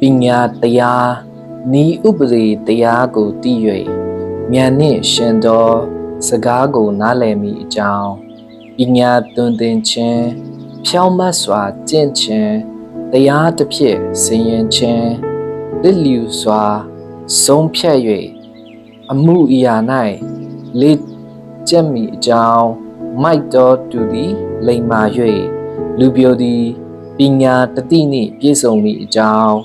ပညာတရားနီးဥပဒေတရားကိုတည်၍ဉာဏ်နှင့်ရှင်သောစကားကိုနားလည်မိအကြောင်းပညာသွန်သင်ခြင်းဖြောင့်မတ်စွာကျင့်ခြင်းတရားတစ်ဖြစ်ဆင်ရင်ခြင်းလစ်လျူစွာဆုံးဖြတ်၍အမှုအရာ၌လေ့ကျက်မိအကြောင်းမိုက်တော်သူသည်လိမ္မာ၍လူပြိုသည်ပညာတတိနှင့်ပြည့်စုံမိအကြောင်း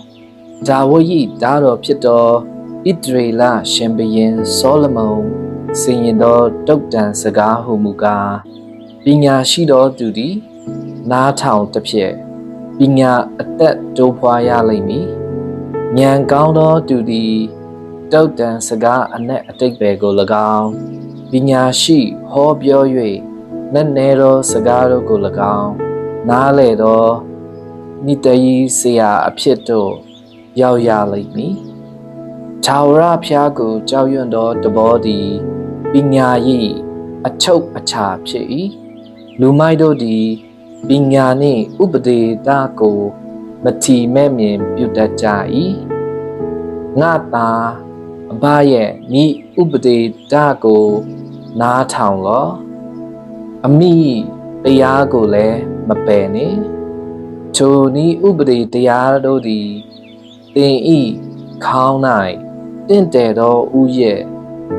ဒါဝိဒ်၏သားတော်ဖြစ်သောဣသရေလရှင်ဘုရင်ဆောလမုန်ဆင်ရင်သောတုတ်တန်စကားဟုမူကားပညာရှိသောသူသည်နားထောင်တစ်ဖြစ်ပညာအသက်တိုးပွားရလိမ့်မည်ဉာဏ်ကောင်းသောသူသည်တုတ်တန်စကားအနက်အတိတ်ပဲကို၎င်းပညာရှိဟောပြော၍နက်နဲသောစကားတို့ကို၎င်းနားလေသောနိတယီဆရာအဖြစ်တို့ရောက်ရလိမ့်မည်ထာဝရဘုရားကိုကြောက်ရွံ့သောတဘောသည်ပညာ၏အချုပ်အခြာဖြစ်၏လူမိုက်တို့သည်ပညာနှင့်ဥပဒေတာကိုမထီမဲ့မြင်ပြုတတ်ကြ၏ငါသာအဘရဲ့ဤဥပဒေတာကိုနားထောင်လောအမိတရားကိုလည်းမပယ်နှင့်ထိုဤဥပဒေတရားတို့သည်သင်ဤခေါင်း၌တင့်တယ်သောဥရဲ့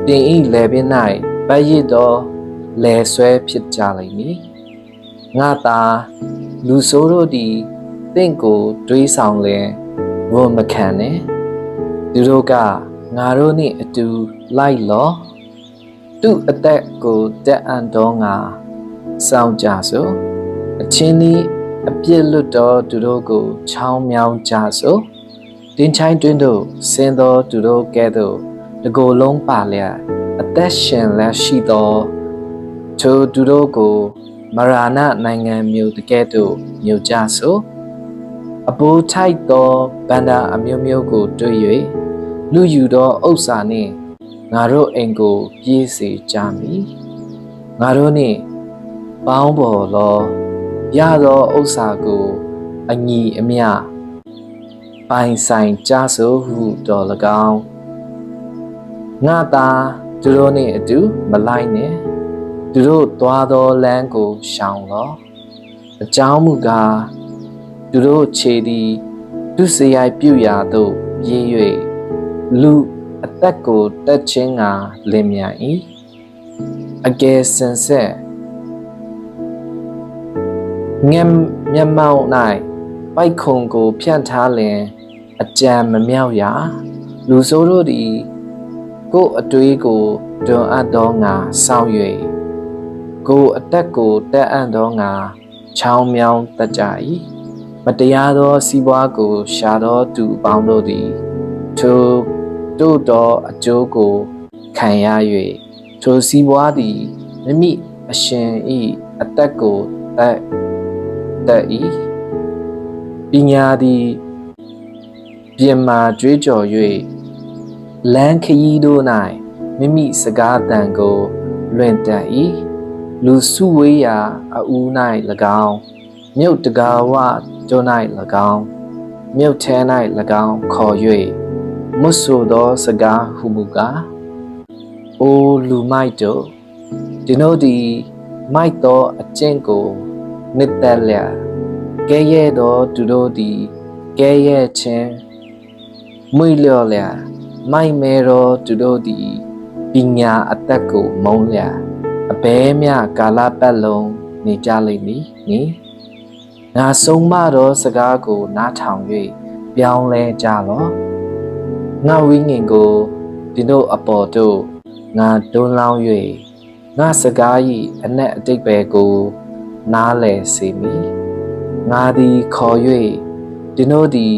သင်ဤလယ်ပင်၌ပတ်ရစ်သောလယ်ဆွဲဖြစ်ကြလိမ့်မည်ငါသာလူဆိုးတို့သည်သင်ကိုတွေးဆောင်လင်ဝန်မခံနဲ့သူတို့ကငါတို့နှင့်အတူလိုက်လောသူ့အသက်ကိုတက်အံ့သောငါစောင့်ကြစို့အချင်းသည်အပြစ်လွတ်သောသူတို့ကိုချောင်းမြောင်းကြစို့တင်းချိုင်းတွင်သို့ဆင်းသောသူတို့ကဲ့သို့တကိုယ်လုံးပါလျက်အသက်ရှင်လက်ရှိသောထိုသူတို့ကိုမရဏနိုင်ငံမျိုးတကဲ့သို့မြို့ကြစို့အဘိုးထိုက်သောဗန္ဒာအမျိုးမျိုးကိုတွေ့၍လူယူသောဥစ္စာနှင့်ငါတို့အိမ်ကိုပြေးစေကြမည်ငါတို့နှင့်ပေါင်းဘော်လောရသောဥစ္စာကိုအညီအမျှပိုင်ဆိုင်ကြစို့ဟုတော်၎င်းငါသာသူတို့နှင့်အတူမလိုက်နဲ့သူတို့သွားသောလမ်းကိုရှောင်လောအကြောင်းမူကားသူတို့ခြေသည်သူစရိုက်ပြုရာသို့ပြေး၍လူအသက်ကိုတက်ခြင်းကလင်မြန်၏အကယ်စင်ဆက်ငမ်မျက်မှောက်၌ပိုက်ခုံကိုဖြန့်ထားလင်အကြံမမြောက်ရာလူဆိုးတို့သည်ကိုယ်အတွေးကိုတွန်းအပ်သောငါစောင့်၍ကိုယ်အသက်ကိုတက်အံ့သောငါချောင်းမြောင်းတတ်ကြ၏မတရားသောစီးပွားကိုရှာသောသူအပေါင်းတို့သည်ထိုတို့သောအကျိုးကိုခံရ၍ထိုစီးပွားသည်မိမိအရှင်၏အသက်ကိုတတ်၏ပညာသည်ပြင်မာကြွေးကြော်၍လမ်းခရီးတို့၌မိမိစကားတန်ကိုလွင့်တတ်၏လူစုဝေးရာအဦး၌၎င်းမြုပ်တကာဝတို့၌၎င်းမြုပ်ထဲ၌၎င်းခေါ်၍မွတ်ဆိုသောစကားဟုမူကားအိုလူမိုက်တို့ဒီတို့သည်မိုက်သောအကျင့်ကိုနှစ်သက်လျက်ကဲရဲ့သောသူတို့သည်ကဲရဲ့ခြင်းမွေလျော့လျက်မိုက်မဲသောသူတို့သည်ပညာအသက်ကိုမုန်းလျက်အဘဲမြကာလပတ်လုံးနေကြလိမ့်မည်နိငါဆုံးမသောစကားကိုနားထောင်၍ပြောင်းလဲကြလော့ငါဝိညာဉ်ကိုဒီတို့အပေါ်သို့ငါတွန်းလောင်း၍ငါစကား၏အနက်အတိတ်ပဲကိုနားလည်စေမည်ငါသည်ခေါ်၍ဒီတို့သည်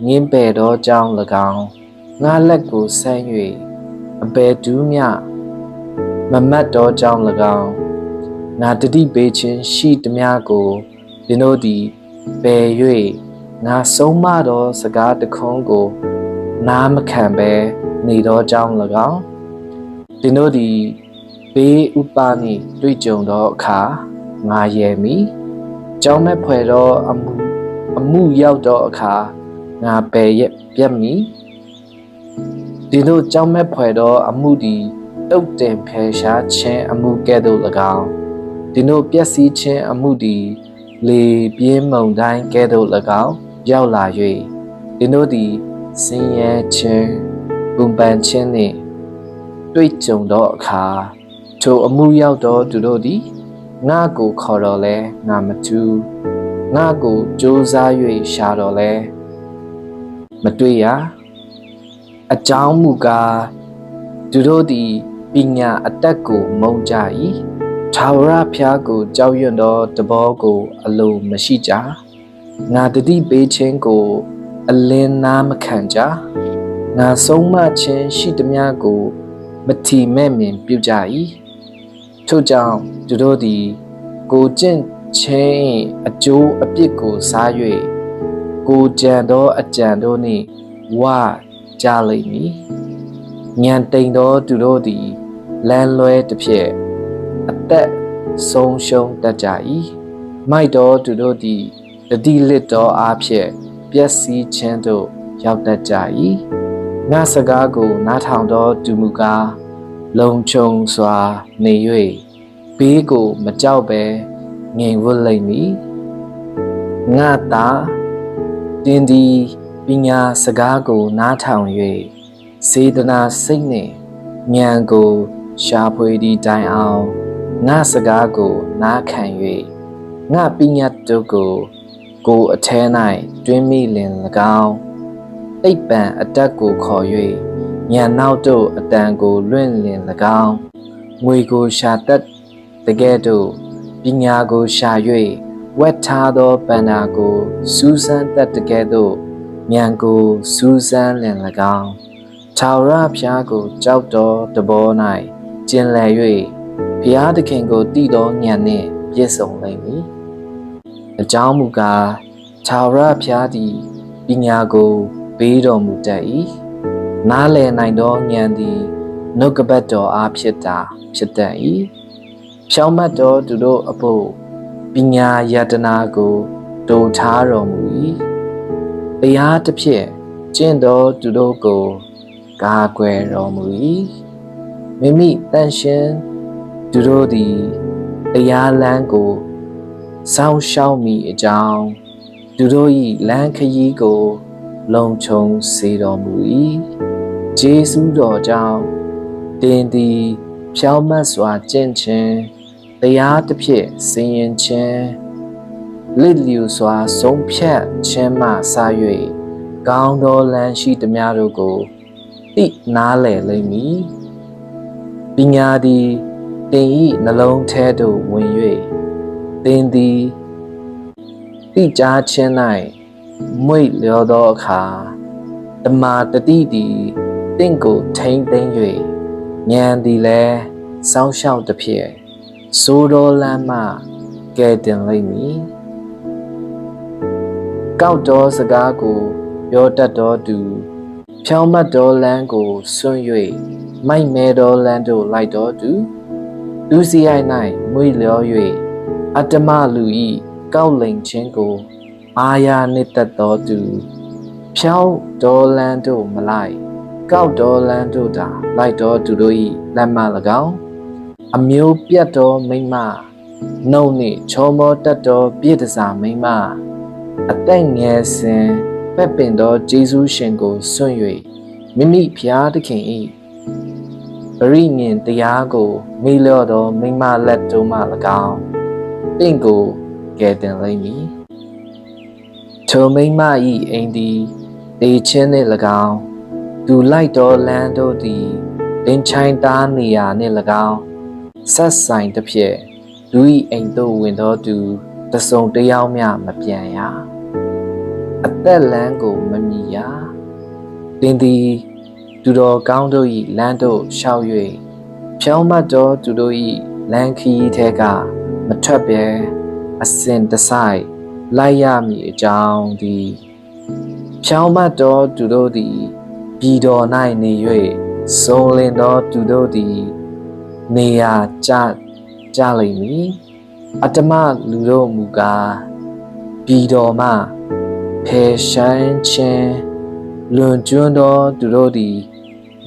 ငင်းပယ်သောကြောင့်၎င်းငါလက်ကိုဆမ်း၍အဘယ်တူးမြမမတ်သောကြောင့်၎င်းငါတတိပေးခြင်းရှိသည်များကိုဒီတို့သည်ပယ်၍ငါဆုံးမသောစကားတခွန်းကိုနားမခံဘဲနေသောကြောင့်၎င်းဒီတို့သည်ဘေးဥပနှင့်တွေ့ကြုံသောအခါငါရဲမည်ကြောင်းမဲ့ဖွယ်သောအမှုရောက်သောအခါ ငါပယ်ရက်ပြတ်မီဒီတို့ကြောင့်မဲ့ဖွယ်သောအမှုသည်တုတ်တင်ဖယ်ရှားခြင်းအမှုကဲ့သို့၎င်းဒီတို့ပျက်စီးခြင်းအမှုသည်လေပြင်းမုန်တိုင်းကဲ့သို့၎င်းရောက်လာ၍ဒီတို့သည်ဆင်းရဲခြင်းပူပန်ခြင်းနှင့်တွေ့ကြုံသောအခါထိုအမှုရောက်သောသူတို့သည်ငါကိုခေါ်တော်လဲငါမထူးငါကိုကြိုးစား၍ရှာတော်လဲမတွေ့ရအကြောင်းမူကားသူတို့သည်ပညာအတတ်ကိုမုံကြ၏ထာဝရဘုရားကိုကြောက်ရွံ့သောတဘောကိုအလိုမရှိကြငါတတိပေးခြင်းကိုအလင်းနာမခံကြငါဆုံးမခြင်းရှိသမျှကိုမထီမဲ့မြင်ပြုကြ၏ထို့ကြောင့်သူတို့သည်ကိုကျင့်ခြင်းအကျိုးအပြစ်ကိုစား၍ကိုကြံသောအကြံတို့နှင့်ဝကြလိမ့်မည်ဉာဏ်တိမ်သောသူတို့သည်လမ်းလွဲတစ်ဖြစ်အသက်ဆုံးရှုံးတတ်ကြ၏မိုက်သောသူတို့သည်တတိလစ်သောအားဖြင့်ပျက်စီးခြင်းသို့ရောက်တတ်ကြ၏ငါစကားကိုနားထောင်သောသူမူကားလုံခြုံစွာနေ၍ဘေးကိုမကြောက်ဘဲငြိမ်ဝတ်လိမ့်မည်ငါသာတင်းသည်ပညာစကားကိုနားထောင်၍စေတနာစိတ်နှင့်ဉာဏ်ကိုရှာဖွေသည့်တိုင်အောင်ငါစကားကိုနားခံ၍ငါပညာတို့ကိုအထဲ၌တွင်မိလင်၎င်းသိပ္ပံအတတ်ကိုခေါ်၍ဉာဏ်နောက်တို့အတန်ကိုလွင့်လင်၎င်းငွေကိုရှာတတ်တကယ်တော့ပညာကိုရှာ၍ဝတ်ထားသောပန္နာကိုစူးစမ်းတတ်တကယ်တော့ဉာဏ်ကိုစူးစမ်းလင်၎င်းထာဝရဘုရားကိုကြောက်တော်တဘော၌ကျင်လည်၍ဘုရားသခင်ကိုတည်သောဉာဏ်နှင့်ပြည့်စုံလိမ့်မည်အကြောင်းမူကားထာဝရဘုရားသည်ပညာကိုပေးတော်မူတတ်၏နားလည်နိုင်သောဉာဏ်သည်နှုတ်ကပတ်တော်အားဖြစ်တာဖြစ်တတ်၏ဖြောင့်မတ်သောသူတို့အဖို့ပညာယတနာကိုတိုးထားတော်မူ၏တရားတစ်ဖြစ်ကျင့်တော်သူတို့ကိုကာကွယ်တော်မူ၏မိမိတန်ရှင်းသူတို့သည်တရားလမ်းကိုစောင့်ရှောက်မိအကြောင်းသူတို့၏လမ်းခရီးကိုလုံခြုံစေတော်မူ၏ယေရှုတော်ကြောင့်တင်သည်ဖြောင့်မတ်စွာကျင့်ခြင်းတရားတစ်ဖြစ်ဆင်ရင်ခြင်းလစ်လျူစွာဆုံးဖြတ်ခြင်းမှစ၍ကောင်းသောလမ်းရှိသမျှတို့ကိုသိနားလည်လိမ့်မည်ပညာသည်တင်၏နှလုံးထဲသို့ဝင်၍တင်သည်သိကြားခြင်း၌မွေ့လျောသောအခါတမာတတိသည်တင့်ကိုထိမ့်သိမ့်၍ဉာဏ်သည်လည်းစောင့်ရှောက်သဖြင့်စိုးသောလမ်းမှကဲတင်လိမ့်မည်ကောက်သောစကားကိုပြောတတ်သောသူဖြောင့်မတ်သောလမ်းကိုဆွံ့၍မိုက်မဲသောလမ်းသို့လိုက်တော်သူလူစီရိုက်၌မွေ့လျော၍အတ္တမလူ၏ကောက်လိမ်ခြင်းကိုအာရနှစ်သက်သောသူဖြောင့်သောလမ်းသို့မလိုက်ကောက်သောလမ်းသို့သာလိုက်တော်သူတို့၏လက်မှ၎င်းအမျိုးပြတ်သောမိမနှုတ်နှင့်ချောမောတတ်သောပြည့်တစားမိမအသက်ငယ်စဉ်ပဲ့ပင်သောဂျေဇုရှင်ကိုစွန့်၍မိမိဖျားသခင်၏ပရိညင်တရားကိုမေ့လျော့သောမိမလက်တို့မှ၎င်းတင့်ကိုကယ်တင်လိမ့်မည်ထိုမိမ၏အိမ်သည်တေချင်းနှင့်၎င်းသူလိုက်သောလမ်းတို့သည်တင်ချိုင်းသားနေရာနှင့်၎င်းဆက်ဆိုင်သဖြင့်လူ၏အိမ်သို့ဝင်သောသူတစုံတစ်ယောက်မျှမပြန်ရအသက်လမ်းကိုမမြည်ရတင်သည်သူတော်ကောင်းတို့၏လမ်းသို့ရှောက်၍ဖြောင်းမတ်သောသူတို့၏လမ်းခရီးထဲကမထွက်ဘဲအစဉ်တစိုက်လိုက်ရမည်အကြောင်းသည်ဖြောင်းမတ်သောသူတို့သည်ပြည်တော်၌နေ၍ဆုံးလင်သောသူတို့သည်နေရာကြလိမ့်မည်အတ္တမလူတို့မူကားပြည်တော်မှ ဖယ်ရှမ်းခြင်းလွန်ကျွန်းသောသူတို့သည်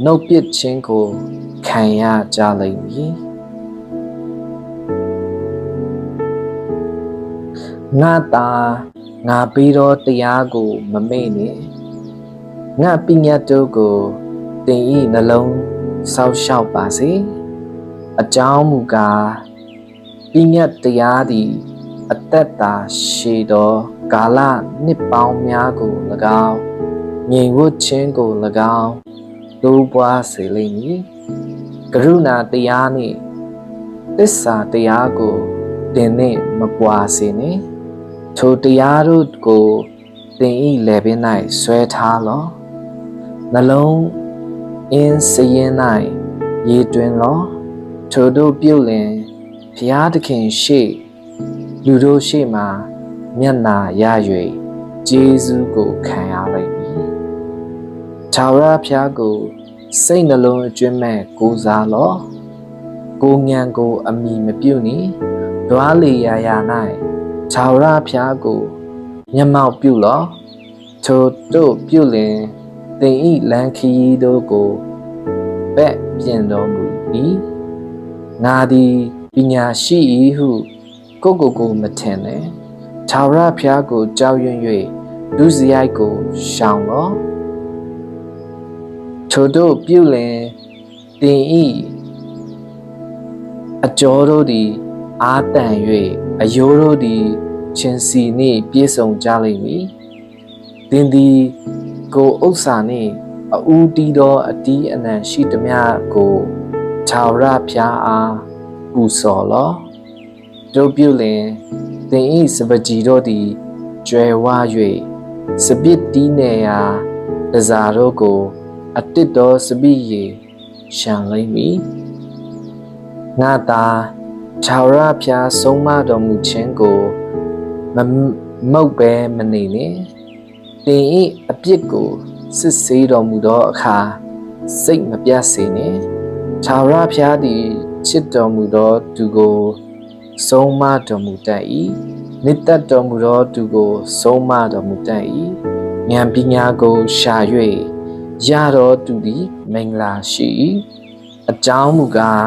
နှုတ်ပစ်ခြင်းကိုခံရကြလိမ့်မည်ငါသာငါပေးသောတရားကိုမမေ့နှင့်ငါပညတ်တို့ကိုသင်၏နှလုံးစောင့်ရှောက်ပါစေအကြောင်းမူကားပညတ်တရားသည်အသက်တာရှည်သောကာလနှစ်ပေါင်းများကို၎င်းငြိမ်ဝတ်ခြင်းကို၎င်းတိုးပွားစေလိမ့်မည်ကရုဏာတရားနှင့်သစ္စာတရားကိုသင်နှင့်မပွားစေနှင့်ထိုတရားတို့ကိုသင်၏လယ်ပင်၌ဆွဲထားလော့နှလုံးအင်းစရင်၌ရေတွင်လော့ထိုတို့ပြုလင်ဘုရားသခင်ရှေ့လူတို့ရှေ့မှာမျက်နာရ၍ကျေးဇူးကိုခံရလိမ့်မည်ထာဝရဘုရားကိုစိတ်နှလုံးအကျွမ်းမဲ့ကိုးစားလော့ကိုဉာဏ်ကိုအမိမပြုတ်နီဓွားလေရာရာ၌ထာဝရဘုရားကိုမျက်မှောက်ပြုလော့ထိုတို့ပြုလင်သင်၏လမ်းခရီးတို့ကိုဘက်ပြင်တော်မူ၏ငါသည်ပညာရှိ၏ဟုကိုမထင်နဲ့ထာဝရဘုရားကိုကြောက်ရွံ့၍ဒုစရိုက်ကိုရှောင်လော့ထိုတို့ပြုလင်သင်၏အကျော်တို့သည်အာတန်၍အယိုးတို့သည်ချင်းစီနှင့်ပြည့်စုံကြလိမ့်မည်သင်သည်ကိုဥစ္စာနှင့်အဦးတီးသောအတီးအနှံရှိသမျှကိုထာဝရဘုရားအားပူဇော်လော့တို့ပြုလင်သင်၏စပကြီးတို့သည်ကျွယ်ဝ၍စပစ်တီးနေရာတစားတို့ကိုအတစ်တော်စပိရေရှံလိမ့်မည်ငါသာထာဝရဘုရားဆုံးမတော်မူခြင်းကိုမုတ်ပဲမနေနဲ့သင်၏အပြစ်ကိုစစ်ဆေးတော်မူသောအခါစိတ်မပြတ်စေနှင့်ထာဝရဘုရားသည်ချစ်တော်မူသောသူကိုဆုံးမတော်မူတတ်၏နှစ်သက်တော်မူသောသူကိုဆုံးမတော်မူတတ်၏ဉာဏ်ပညာကိုရှာ၍ရတော်သူသည်မင်္ဂလာရှိ၏အကြောင်းမူကား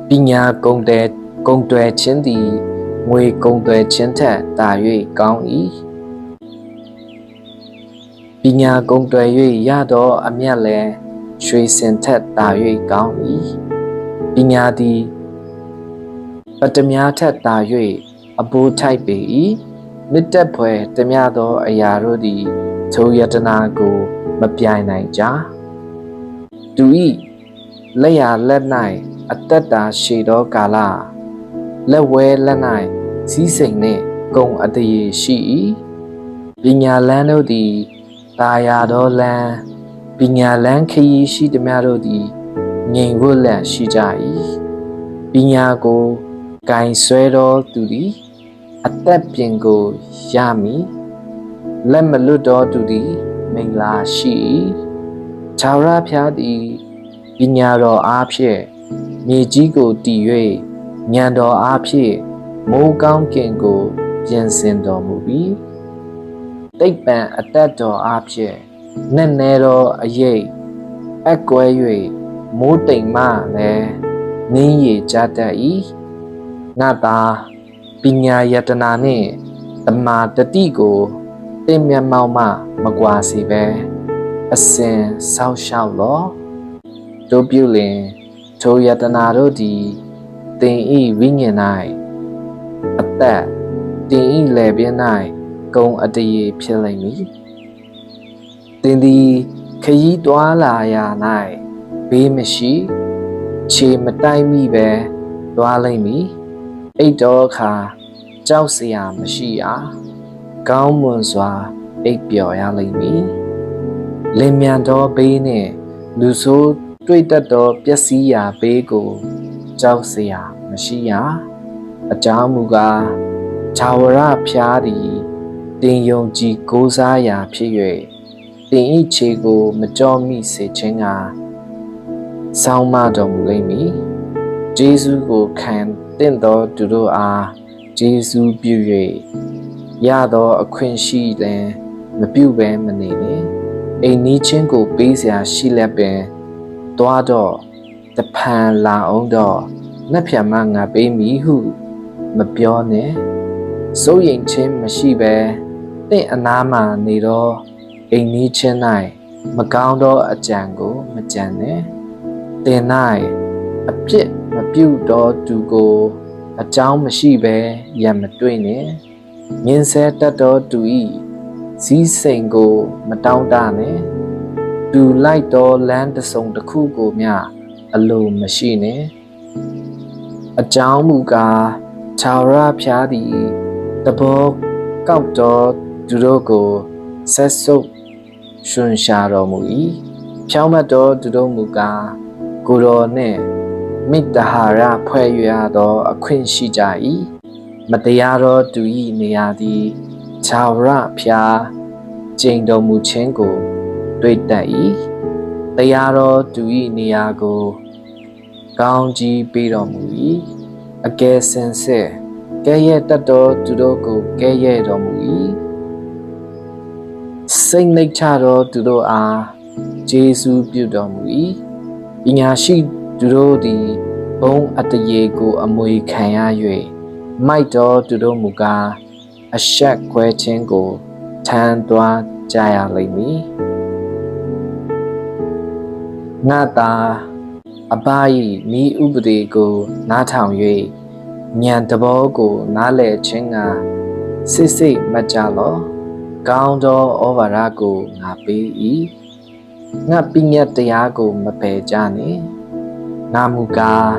ပညာကုန်တွယ်ခြင်းသည်ငွေကုန်သွယ်ခြင်းထက်သာ၍ကောင်း၏ပညာကုန်သွယ်၍ရသောအမြတ်လည်းရွှေစင်ထက်သာ၍ကောင်း၏ပညာသည်ပတ္တမြားထက်သာ၍အဘိုးထိုက်ပေ၏မြစ်တက်ဖွယ်တမျှသောအရာတို့သည်ထိုယတနာကိုမပြိုင်နိုင်ကြသူ၏လက်ရလက်၌အသက်တာရှည်သောကာလလက်ဝဲလက်၌စည်းစိမ်နှင့်ဂုံအတရေရှိ၏ပညာလန်းတို့သည်တာယာသောလန်းပညာလန်းခရီးရှိသမျှတို့သည်ငြိမ်ဝတ်လန့်ရှိကြ၏ပညာကိုဂိုင်ဆွဲသောသူသည်အသက်ပြင်ကိုရမည်လက်မလွတ်သောသူသည်မင်္ဂလာရှိ၏ထာဝရဘုရားသည်ပညာတော်အားဖြင့်မြေကြီးကိုတည်၍ဉာဏ်တော်အားဖြင့်မိုးကောင်းကင်ကိုပြင်ဆင်တော်မူ၏တိတ်ပံအတတ်တော်အားဖြင့်နက်နဲသောအရေးအကွဲ၍မိုးတိမ်မှလည်းနင်းရကြတတ်၏ငါသာပညာယတနာနှင့်တမာတတိကိုသင်မျက်မှောက်မှမကွာစေဘဲအစဉ်ဆောက်ရှောက်လော့တို့ပြုလင်ထိုယတနာတို့သည်သင်၏ဝိညာဉ်၌အသက်သင်၏လယ်ပြင်၌ဂုံအတရေဖြစ်လိမ့်မည်သင်သည်ခရီးတွားလာရာ၌ဘေးမရှိခြေမတိုက်မိပဲတွားလိမ့်မည်အိတ်တော်အခါကြောက်စရာမရှိရာကောင်းမွန်စွာအိပ်ပျော်ရလိမ့်မည်လင်မြန်သောဘေးနှင့်လူဆိုးတွေ့တတ်သောပျက်စီးရာဘေးကိုကြောက်စရာမရှိရာအကြောင်းမူကားထာဝရဘုရားသည်တင်ယုံကြည်ကိုးစားရာဖြစ်၍တင်၏ခြေကိုမကြောမိစေခြင်းကဆောင်းမတော်မူလိမ့်မည်ဂျေဇုကိုခံတင့်သောသူတို့အားဂျေဇုပြု၍ရသောအခွင့်ရှိလင် မပြုတ်ပဲမနေနဲ့အိမ်နီးချင်းကိုပေးစရာရှိလက်ပင်သွားတော့တဖန်လာအောင်တော့နှက်ဖြံမငါပေးမည်ဟုမပြောနဲ့စိုးရိမ်ခြင်းမရှိပဲတင့်အနားမှနေတော့အိမ်နီးချင်း၌မကောင်းသောအကြံကိုမကြံနဲ့တင်၌အပြစ်မပြုတ်တော့သူကိုအကြောင်းမရှိပဲရံမတွေ့နဲ့မြင်ဆဲတတ်တော်သူဤစည်းစိမ်ကိုမတောင်းတနဲ့သူလိုက်တော်လမ်းတစ်စုံတစ်ခုကိုမျှအလိုမရှိနဲ့အကြောင်းမူကားခြာရဖျားသည်တဘောကောက်တော်သူတို့ကိုဆက်ဆုပ်ရှင်ရှာတော်မူ၏ဖြောင်းမတ်တော်သူတို့မူကားကိုယ်တော်နှင့်မိတ္တဟာရဖွဲ့ရသောအခွင့်ရှိကြ၏မတရားသောသူ၏နေရာသည်ခြာရဖျားကျိန်တော်မူခြင်းကိုတွေ့တတ်၏တရားသောသူ၏နေရာကိုကောင်းကြီးပေးတော်မူ၏အကယ်စင်စစ်ကဲ့ရဲ့တတ်တော်သူတို့ကိုကဲ့ရဲ့တော်မူ၏စိတ်နှိတ်ချတော်သူတို့အားကျေးဇူးပြုတော်မူ၏ပညာရှိသူတို့သည်ဘုံအတရေကိုအမွေခံရ၍မိုက်တော်သူတို့မူကားအဆက်ခွဲခြင်းကိုထမ်းသွားကြရလိမ့်မည်ငါသာအဘ၏ဤဥပဒေကိုနားထောင်၍ဉာဏ်တဘောကိုနားလည်ခြင်းကစစ်စစ်မကြလောကောင်းသောဩဝါဒကိုငါပေး၏ငါပညာတရားကိုမပယ်ကြနှင့်ငါမူကား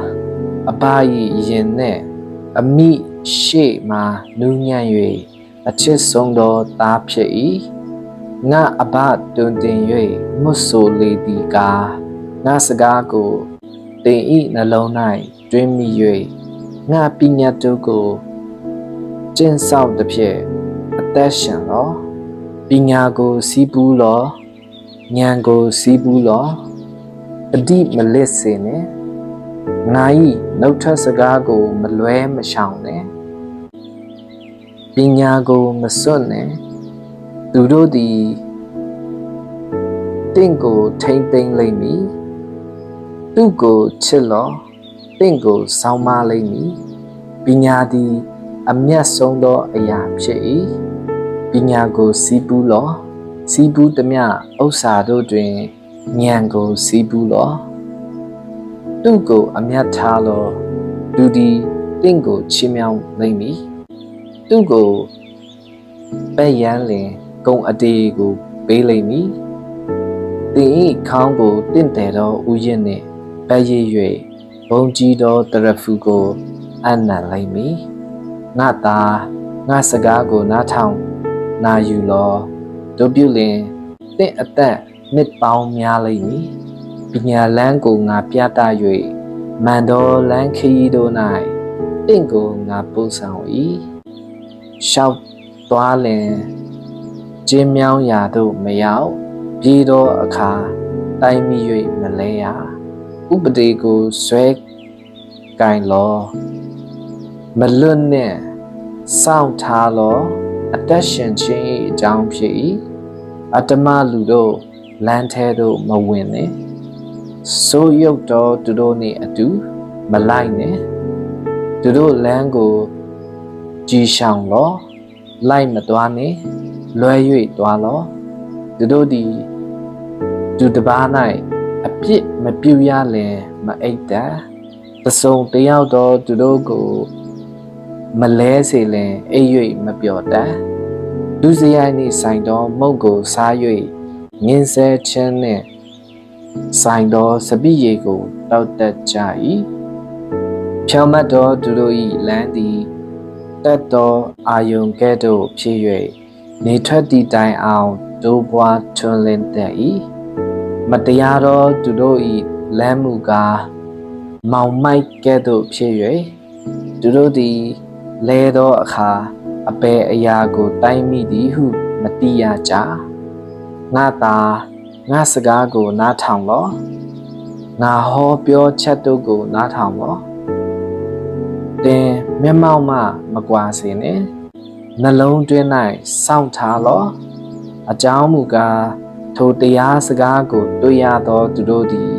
အဘ၏ရင်နှင့်အမိရှေ့မှနူးညံ့၍အချစ်ဆုံးသောသားဖြစ်၏ငါအဘတွင်တင်၍မွတ်ဆိုလေသည်ကားငါစကားကိုတင်ဤနှလုံး၌တွင်မိ၍ငါပညာတို့ကိုကျင့်ဆောက်သည်ဖြင့်အသက်ရှင်လောပညာကိုစီးပူးလောဉာဏ်ကိုစီးပူးလောအတိမလစ်စေနဲ့ငါ၏နှုတ်ထွက်စကားကိုမလွဲမရှောင်နဲ့ပညာကိုမစွန့်နဲ့သူတို့သည်တင့်ကိုထိမ့်သိမ့်လိမ့်မည်သူကိုချစ်လောတင့်ကိုစောင်းမလိမ့်မည်ပညာသည်အမြတ်ဆုံးသောအရာဖြစ်၏ပညာကိုစီးပူးလောစီးပူးသမျှဥစ္စာတို့တွင်ဉာဏ်ကိုစီးပူးလောသူကိုအမြတ်ထားလောသူသည်တင့်ကိုချီးမြှောက်လိမ့်မည်သူကိုပဲ့ရန်လင်ဂုံအတေကိုပေးလိမ့်မည်တင်ဤခေါင်းကိုတင့်တယ်သောဥယျာဉ်နှင့်ပဲ့ရည်၍ဘုံကြီးသောတရဖူကိုအနံ့လိမ့်မည်ငါသာငါစကားကိုနားထောင်နာယူလောတို့ပြုလင်တင့်အသက်နှစ်ပေါင်းများလိမ့်မည်ပညာလန်းကိုငါပြသ၍မန်တော်လန်းခရီးတို့၌တင့်ကိုငါပို့ဆောင်၏ရှောက်သွားလင်ကျင်းမြောင်းရာသို့မရောက်ပြေးသောအခါတိုင်းမိ၍မလဲရဥပဒေကိုဆွဲကင်လောမလွတ်နှင့်စောင့်ထားလောအသက်ရှင်ခြင်း၏အကြောင်းဖြစ်၏အတ္တမလူတို့လမ်းထဲသို့မဝင်နှင့်ဆိုးရုပ်တော်သူတို့နှင့်အတူမလိုက်နှင့်သူတို့လမ်းကိုကြည်ရှောင်လောလိုက်မသွားနှင့်လွဲ၍သွားလောသူတို့သည်သူတစ်ပါး၌အပြစ်မပြုရလင်မအိပ်တတ်တစုံတယောက်သောသူတို့ကိုမလဲစေလင်အိပ်၍မပျော်တတ်ဒုစရိုက်နှင့်ဆိုင်သောမုတ်ကိုစား၍ငင်းဆဲခြင်းနှင့်ဆိုင်သောစပိရေကိုတောက်တတ်ကြ၏ဖြောင့်မတ်သောသူတို့၏လမ်းသည်တတ်သောအာယုံကဲ့သို့ဖြစ်၍နေထွက်သည့်တိုင်အောင်ဒိုးပွားထွန်းလင်းတတ်၏မတရားသောသူတို့၏လမ်းမူကားမောင်မိုက်ကဲ့သို့ဖြစ်၍သူတို့သည်လဲသောအခါအပေအရာကိုတိုင်းမိသည်ဟုမတိရကြငါသာငါစကားကိုနားထောင်လောငါဟောပြောချက်တို့ကိုနားထောင်လောတင်မျက်မှောက်မှမကွာစေနဲ့နှလုံးတွင်း၌စောင့်ထားလော အကြောင်းမူကားထိုတရားစကားကိုတွေ့ရသောသူတို့သည်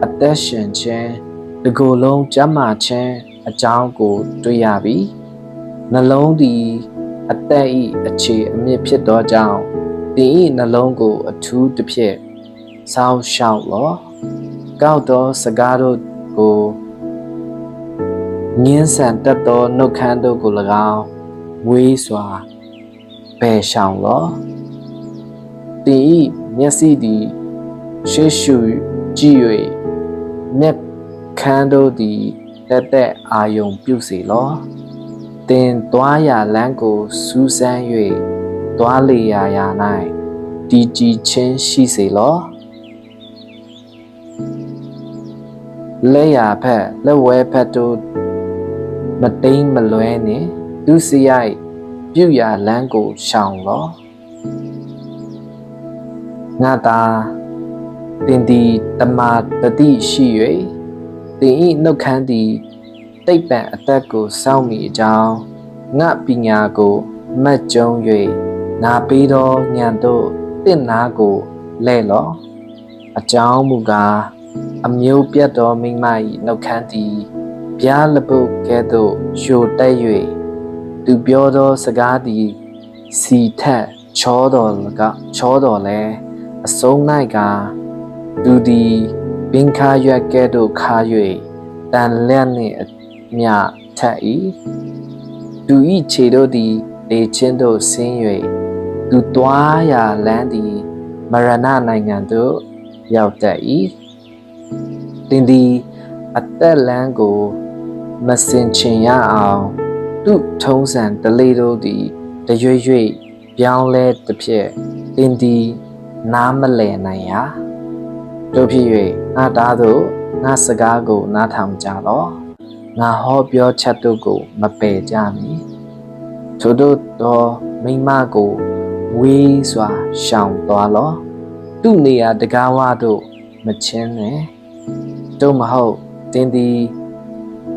အသက်ရှင်ခြင်းဒီကိုယ်လုံးကျမ်းမာခြင်းအကြောင်းကိုတွေ့ရပြီနှလုံးသည်အသက်၏အခြေအမြစ်ဖြစ်သောကြောင့်သင်၏နှလုံးကိုအထူးတစ်ဖြင့်စောင့်ရှောက်လောကောက်သောစကားတို့ကိုငင်းဆန်တတ်သောနှုတ်ခမ်းတို့ကို၎င်းဝေးစွာပယ်ရှောင်လောသင်၏မျက်စိသည်ရှေ့ရှုကြည့်၍မျက်ခမ်းတို့သည်တက်တက်အာယုံပြုစေလောသင်သွားရာလမ်းကိုစူးစမ်း၍သွားလေရာ၌တည်ကြည်ခြင်းရှိစေလောလက်ရဖက်လက်ဝဲဖက်တို့မတိမ်မလွဲနှင့်သူစရိုက်ပြုရာလမ်းကိုရှောင်လောငါသာတင်သည်တမာတတိရှိ၍တင်ဤနှုတ်ခမ်းသည်တိတ်ပံအသက်ကိုစောင့်မိအကြောင်းငါပညာကိုမတ်ကျုံ၍ငါပေးသောဉာဏ်တို့တင့်နာကိုလဲ့လောအကြောင်းမူကားအမျိုးပြတ်သောမိမ၏နှုတ်ခမ်းသည်ပြားလပုတ်ကဲ့သို့ရှို့တက်၍သူပြောသောစကားသည်စီထက်ချောတော်လဲအဆုံး၌ကသူသည်ပင်ခါရွက်ကဲ့သို့ခါ၍တန်လျက်နှင့်အမျှထက်၏သူ၏ခြေတို့သည်လေချင်းသို့ဆင်း၍သူသွားရာလမ်းသည်မရဏနိုင်ငံသို့ရောက်တတ်၏သင်သည်အသက်လမ်းကိုမစင်ချင်ရအောင်သူထုံးစံတလေးတို့သည်တရွေ့ရွေ့ပြောင်းလဲတစ်ဖြစ်သင်သည်နားမလည်နိုင်ရာတို့ဖြစ်၍ငါသားတို့ငါစကားကိုနားထောင်ကြလောငါဟောပြောချက်တို့ကိုမပယ်ကြမည်ထို့တို့သောမိမကိုဝေးစွာရှောင်သွားလောသူ့နေရာတကားဝတို့မချင်းနဲ့တို့မဟုတ်သင်သည်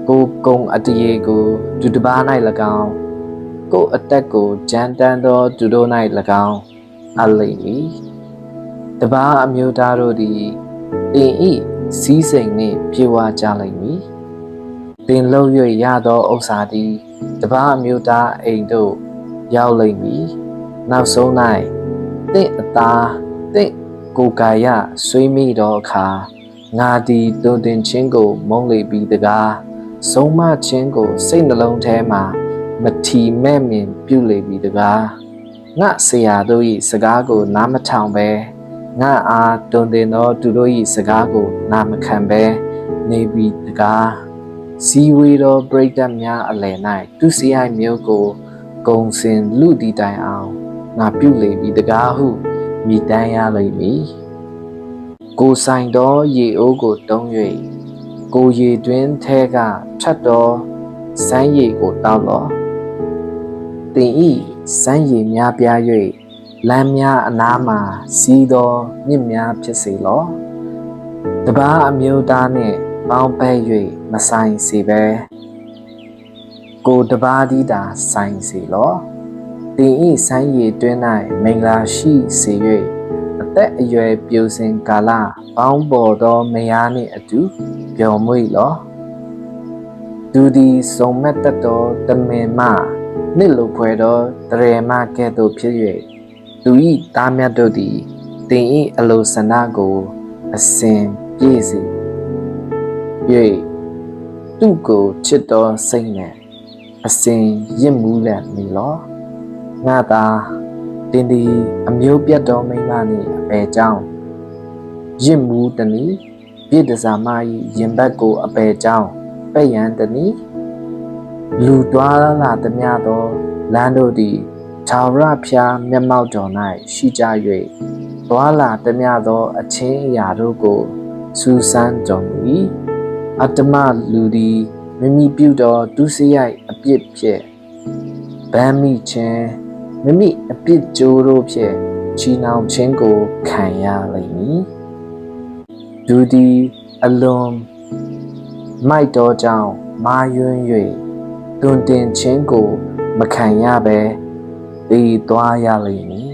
ကိုကုံအတရေကိုသူတစ်ပါး၌၎င်းကိုအသက်ကိုကြမ်းတမ်းသောသူတို့၌၎င်းအလိမ့်မည်တပါးအမျိုးသားတို့သည်သင်ဤစည်းစိမ်နှင့်ပြေဝကြလိမ့်မည်သင်လှုပ်၍ရသောဥစ္စာသည်တပါးအမျိုးသားအိမ်သို့ရောက်လိမ့်မည်နောက်ဆုံး၌သင်အသားသင်ကိုယ်ကာယဆွေးမိသောအခါငါသည်တုန်တင်ခြင်းကိုမုန်းလေပြီးတကားဆုံးမခြင်းကိုစိတ်နှလုံးထဲမှာမထီမဲ့မြင်ပြုလေပြီးတကားငါဆရာတို့၏စကားကိုနားမထောင်ပဲငါအားတုန်တင်သောသူတို့၏စကားကိုနားမခံပဲနေပြီးတကားစီဝေသောပရိသတ်များအလယ်၌သူစရိုက်မျိုးကိုဂုံစင်လူတီတိုင်အောင်ငါပြုလေပြီးတကားဟုမြည်တမ်းရလိမ့်မည်ကိုဆိုင်သောရေအိုးကိုတုံး၍ကိုရေတွင်ထဲကထတ်သောစမ်းရည်ကိုတောက်လောသင်ဤစမ်းရည်များပြား၍လမ်းများအနားမှာစီးသောမြစ်များဖြစ်စေလောတပါးအမျိုးသားနှင့်ပေါင်းဖက်၍မဆိုင်စေပဲကိုတပါးသည်သာဆိုင်စေလောသင်ဤစမ်းရည်တွင်၌မင်္ဂလာရှိစေ၍အသက်အရွယ်ပြိုစင်ကာလပေါင်းပေါ်သောမယားနှင့်အတူပျော်မွေ့လောသူသည်စုံမက်တတ်သောတမင်မနှစ်လိုဖွယ်သောတရေမကဲ့သို့ဖြစ်၍သူ၏သားမြတ်တို့သည်သင်၏အလိုဆန္ဒကိုအစဉ်ပြည့်စေ၍သူကိုချစ်သောစိတ်နှင့်အစဉ်ရစ်မှုလက်နေလောငါသာတင်သည်အမျိုးပြတ်သောမိန်းမနှင့်အပေကြောင်းရစ်မှုတနည်းပြည့်တစားမ၏ရင်ဘတ်ကိုအပေကြောင်းပဲ့ရန်တနည်းလူတွားလာသမျှသောလမ်းတို့သည်ထာဝရဘုရားမျက်မှောက်တော်၌ရှိကြ၍သွားလာသမျှသောအချင်းအရာတို့ကိုစူးစမ်းတော်မူ၏အတ္တမလူသည်မိမိပြုသောဒုစရိုက်အပြစ်ဖြင့်ဗမ်းမိခြင်းမိမိအပြစ်ကြိုးတို့ဖြင့်ချီနှောင်ခြင်းကိုခံရလိမ့်မည်သူသည်အလွန်မိုက်တော်ကြောင့်မာယွန်း၍တွင်တင်ခြင်းကိုမခံရဘဲတည်သွားရလိမ့်မည်